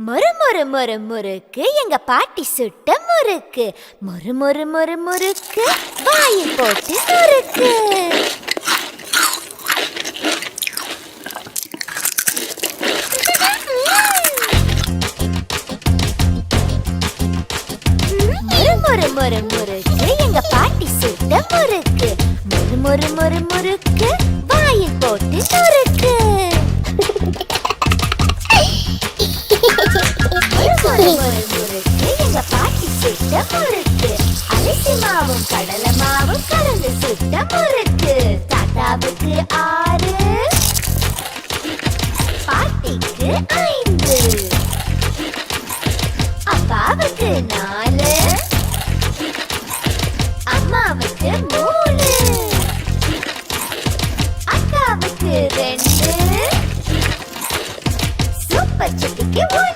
மொறு மொறு மொறு முறுக்கு எங்க பாட்டி சுட்ட முறுக்கு. மொறு மொறு மொறு முறுக்கு வாயில் போட்டு முறுக்கு. மொறு மொறு மொறு முறுக்கு எங்க பாட்டி சுட்ட முறுக்கு. மொறு மொறு மொறு முறுக்கு வாயில் போட்டு முறுக்கு. எங்க பாட்டி சுட்ட முறுக்கு. அரிசி மாவும் கடலை மாவும் கலந்து சுட்ட முறுக்கு. தாத்தாவுக்கு 6, பாட்டிக்கு 5, அப்பாவுக்கு 4, அம்மாவுக்கு 3, அக்காவுக்கு 2, சூப்பர் சிட்டிக்கு 1.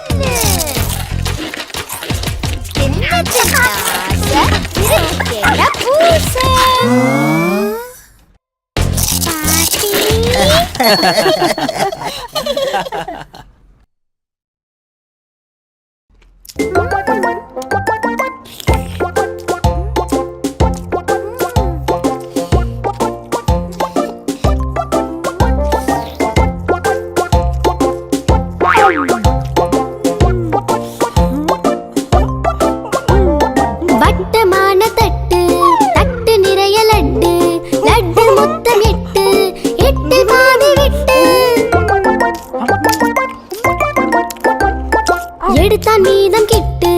எடுத்தான் மீதம் கிட்டு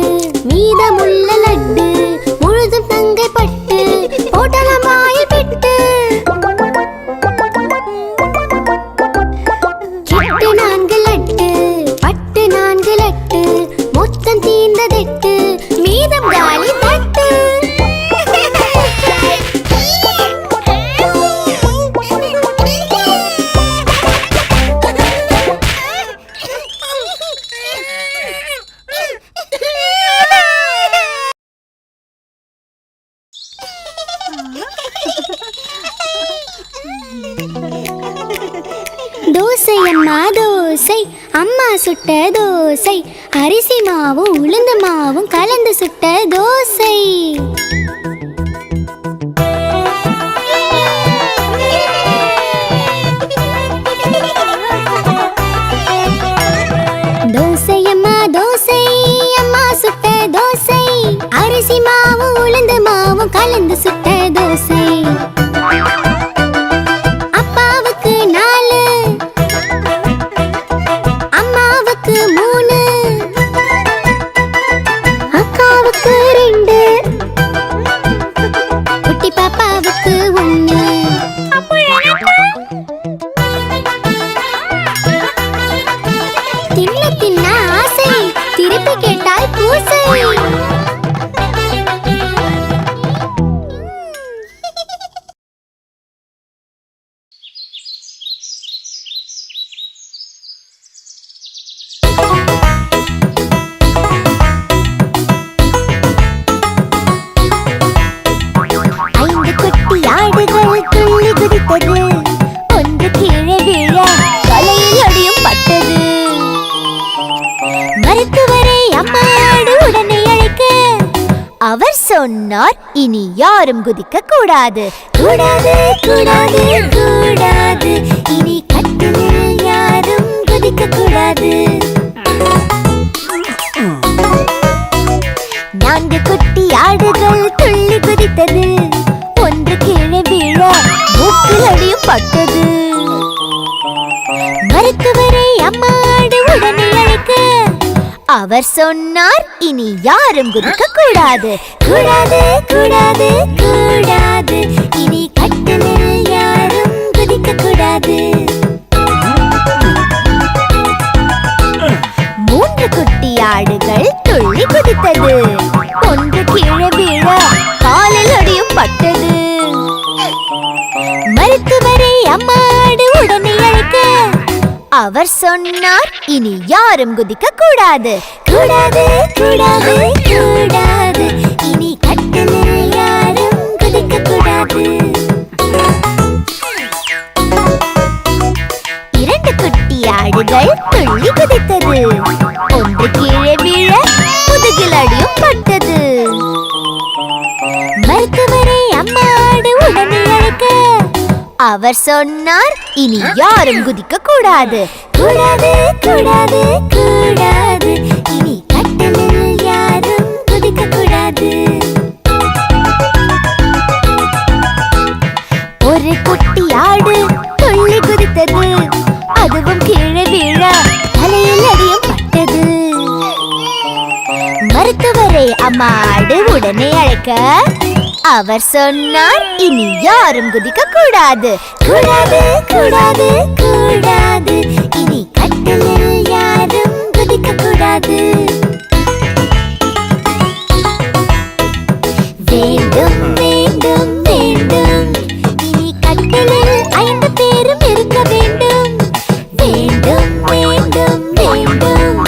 மீதமுள்ள லட்டு முழுதும் தங்கை பட்டு போட்டலாம் வாயில் பிட்டு. கிட்டு 4 லட்டு பட்டு 4 லட்டு மொத்தம் தீர்ந்ததெட்டு மீதம் காலி தட்டு. தோசை அம்மா தோசை அம்மா சுட்ட தோசை அரிசி மாவும் உளுந்து மாவும் கலந்து சுட்ட தோசை. தோசை அம்மா தோசை அம்மா சுட்ட தோசை அரிசி மாவும் உளுந்து மாவும் கலந்து சுட்ட தோசை. அப்பாவுக்கு 4, அம்மாவுக்கு 3, அக்காவுக்கு 2, குட்டி பாப்பாவுக்கு 1. தின்ன தின்ன ஆசை திருப்பி கேட்டால் பூசை. ஒன்று கீழே விழ தலையில் அடியும் பட்டது. மருத்துவரை அம்மாடு உடனே அழைக்க அவர் சொன்னார், இனி யாரும் குதிக்க கூடாது. கூடாது கூடாது கூடாது இனி கட்டிலில் யாரும் குதிக்க கூடாது. 4 குட்டி ஆடுகள் துள்ளி குதித்தது. ஒன்று கீழே விழ மூக்கில் அடியும் பட்டது. மருத்துவரை அம்மாடு உடனே அழைக்க அவர் சொன்னார், இனி யாரும் குதிக்க கூடாது. கூடாது கூடாது கூடாது இனி கட்டிலில் யாரும் குதிக்க கூடாது. 3 குட்டி ஆடுகள் துள்ளி குதித்தது. ஒன்று கீழே விழ காலில் அடியும் பட்டது. மருத்துவரை அம்மாடு உடனே அழைக்க அவர் சொன்னார், இனி யாரும் குதிக்க கூடாது. கூடாது கூடாது கூடாது இனி கட்டிலில் யாரும் குதிக்க கூடாது. 2 குட்டி ஆடுகள் துள்ளி குதித்தது. ஒன்று கீழே வீழ முதுகில் அடியும் பட்டது. மருத்துவரை அம்மா ஆடு உடனே அழைக்க அவர் சொன்னார், இனி யாரும் குதிக்க கூடாது. கூடாது கூடாது கூடாது, இனி கட்டிலில் யாரும் குதிக்க கூடாது. ஒரு குட்டி ஆடு துள்ளி குதித்தது. அதுவும் கீழே வீழ தலையில் அடியும் பட்டது. மருத்துவரை அம்மா ஆடு உடனே அழைக்க அவர் சொன்னார், இனி யாரும் குதிக்க கூடாது. கூடாது கூடாது கூடாது, இனி கட்டிலில் யாரும் குதிக்க கூடாது. வேண்டும் வேண்டும் வேண்டும், இனி கட்டிலில் 5 பேரும் இருக்க வேண்டும். வேண்டும் வேண்டும் வேண்டும்,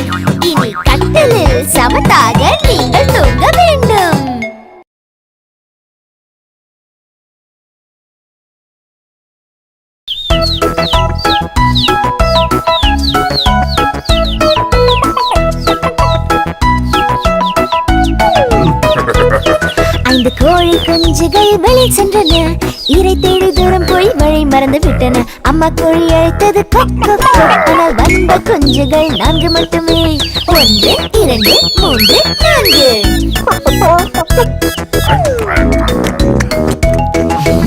இனி கட்டிலில் சமத்தாக நீங்கள் தூங்க வேண்டும். ஐந்து கோழி குஞ்சுகள் வெளியில் சென்றன. இரை தேடி தூரம் போய் வழி மறந்து விட்டன. அம்மா கோழி அழைத்தது கொக் கொக் கொக். ஆனால் வந்த குஞ்சுகள் 4 மட்டுமே. 1 2 3 4.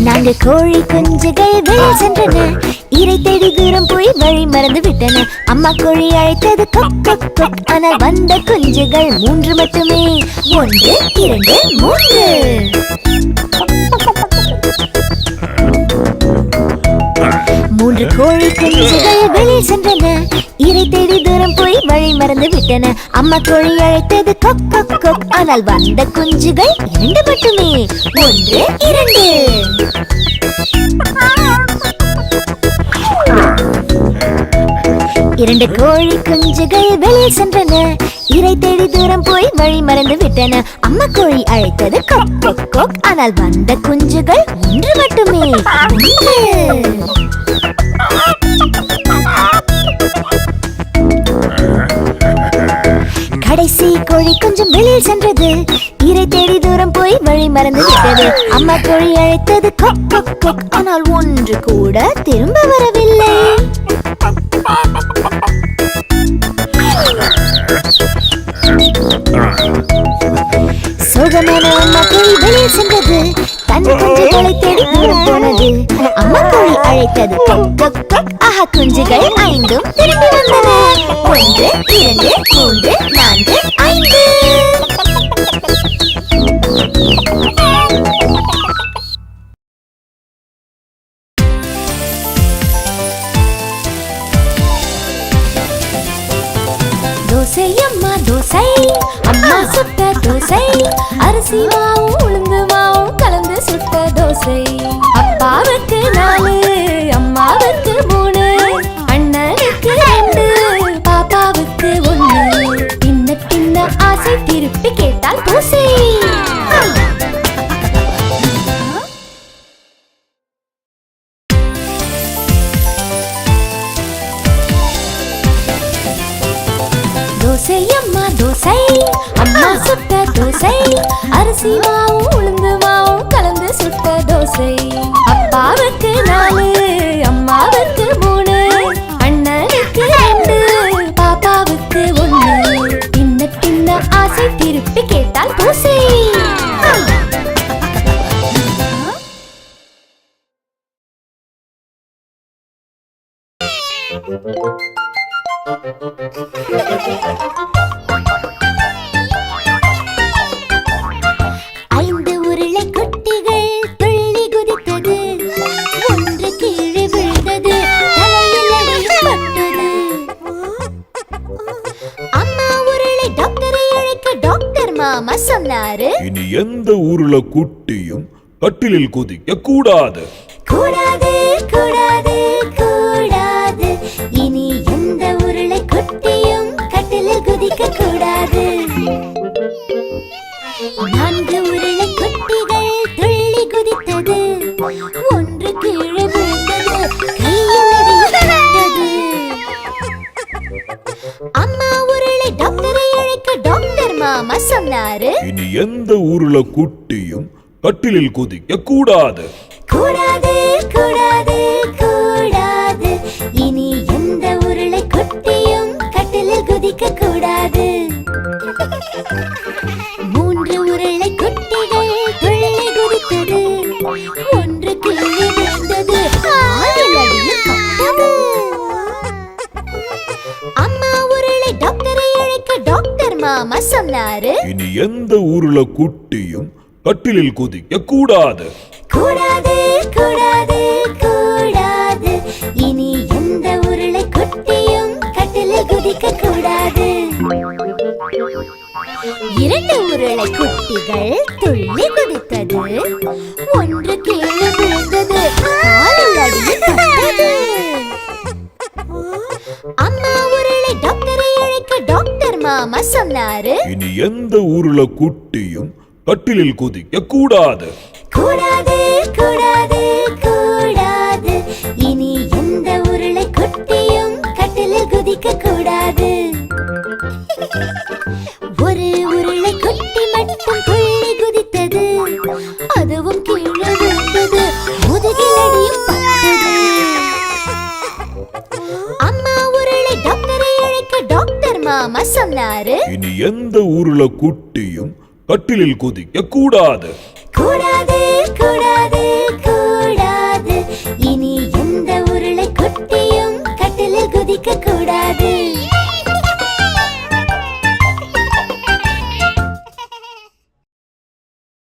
4 கோழி குஞ்சுகள் வெளியில் சென்றன. இரை தேடி தூரம் போய் வழி மறந்து விட்டன. அம்மா கோழி அழைத்தது கொக் கொக் கொக். ஆனால் வந்த குஞ்சுகள் 3 மட்டுமே. 1 2 3. 3 கோழி குஞ்சுகள் வெளியில் சென்றன. இரை தேடி தூரம் போய் வழி மறந்து விட்டன. அம்மா கோழி அழைத்தது கொக் கொக் கொக். ஆனால் வந்த குஞ்சுகள் 2 மட்டுமே. 1 2. 2 கோழி குஞ்சுகள் வெளியில் சென்றன. இரை தேடி தூரம் போய் வழி மறந்து விட்டன. அம்மா கோழி அழைத்தது கொக் கொக் கொக். ஆனால் வந்த குஞ்சுகள் 1 மட்டுமே. 1. கடைசி கோழி கொஞ்சம் வெளியில் சென்றது. இரை தேடி தூரம் போய் வழி மறந்து விட்டது. அம்மா கோழி அழைத்தது கொக் கொக் கொக். ஆனால் 1 கூட திரும்ப வரவில்லை. சோகமான அம்மா கோழி வெளியில் சென்றது. தன் குஞ்சுகளை தேடி தூரம் போனது. அம்மா கோழி அழைத்தது கொக் கொக் கொக். ஆஹா, குஞ்சுகள் 5ம் திரும்பி வந்தன. 1 2 3 4 5. தோசை அம்மா தோசை, அம்மா சுட்ட தோசை. அரிசி மாவும் உளுந்து மாவும் கலந்து சுட்ட தோசை. அப்பாவுக்கு 4, அம்மாவுக்கு 3, அண்ணனுக்கு 2, பாப்பாவுக்கு 1. தின்ன தின்ன ஆசை திருப்பி கேட்டால் தோசை. தோசை அம்மா தோசை, அம்மா சுட்ட தோசை. அரிசி மாவும் உளுந்து மாவும் கலந்து சுட்ட தோசை. அப்பாவுக்கு 4, அம்மாவுக்கு 3, அண்ணனுக்கு 2, பாப்பாவுக்கு 1. தின்ன தின்ன ஆசை திருப்பி கேட்டால் தோசை. ஐந்து உருளை குட்டிகள் துள்ளி குதித்தது. 1 கீழே விழுந்தது. தலையில் அடியும் பட்டது. அம்மா உருளை டாக்டரை அழைக்க டாக்டர் மாமா சொன்னாரு, இனி எந்த உருளை குட்டியும் கட்டிலில் குதிக்க கூடாது. கூடாது கூடாது கூடாது, இனி எந்த உருளை குட்டியும் கட்டிலில் குதிக்க கூடாது. 4 உருளை குட்டிகள் துள்ளி குதித்தது. 1 கீழே விழுந்தது. கையில் அடிபட்டது. எந்த உருளை குட்டியும் கட்டிலில் குதிக்க கூடாது. கூடாது கூடாது கூடாது, இனி எந்த உருளை குட்டியும் கட்டிலில் குதிக்க கூடாது. 3 உருளை குட்டிகள் துள்ளி குதித்தது, ஒன்று கீழே விழுந்தது, காலில் அடியில் பட்டது. அம்மா உருளை டாக்டரை அழைக்க டாக்டர் மாமா சொன்னாரு, இனி எந்த உருளை குட்டியும் கட்டிலில் குதிக்க கூடாது. கூடாது கூடாது கூடாது, இனி எந்த உருளை குட்டியும் கட்டிலில் குதிக்க கூடாது. 2 உருளை குட்டிகள் துள்ளி குதித்தது, ஒன்று கீழே விழுந்தது, காலில் அடியில் பட்டது. அம்மா உருளை டாக்டரை அழைக்க டாக்டர் மாமா சொன்னாரு, இனி எந்த உருளை குட்டியும் கட்டிலில் குதிக்க கூடாது. கூடாது கூடாது கூடாது, இனி எந்த உருளை குட்டியும் கட்டிலில் குதிக்க கூடாது. ஒரு உருளை குட்டி மட்டும் துள்ளி குதித்தது, அதுவும் கீழே விழுந்தது, முதுகில் அடியும் பட்டது. அம்மா உருளை டாக்டரை அழைக்க டாக்டர் மாமா சொன்னாரு, இனி எந்த உருளை குட்டியும் கட்டிலில் குதிக்க கூடாது. கூடாது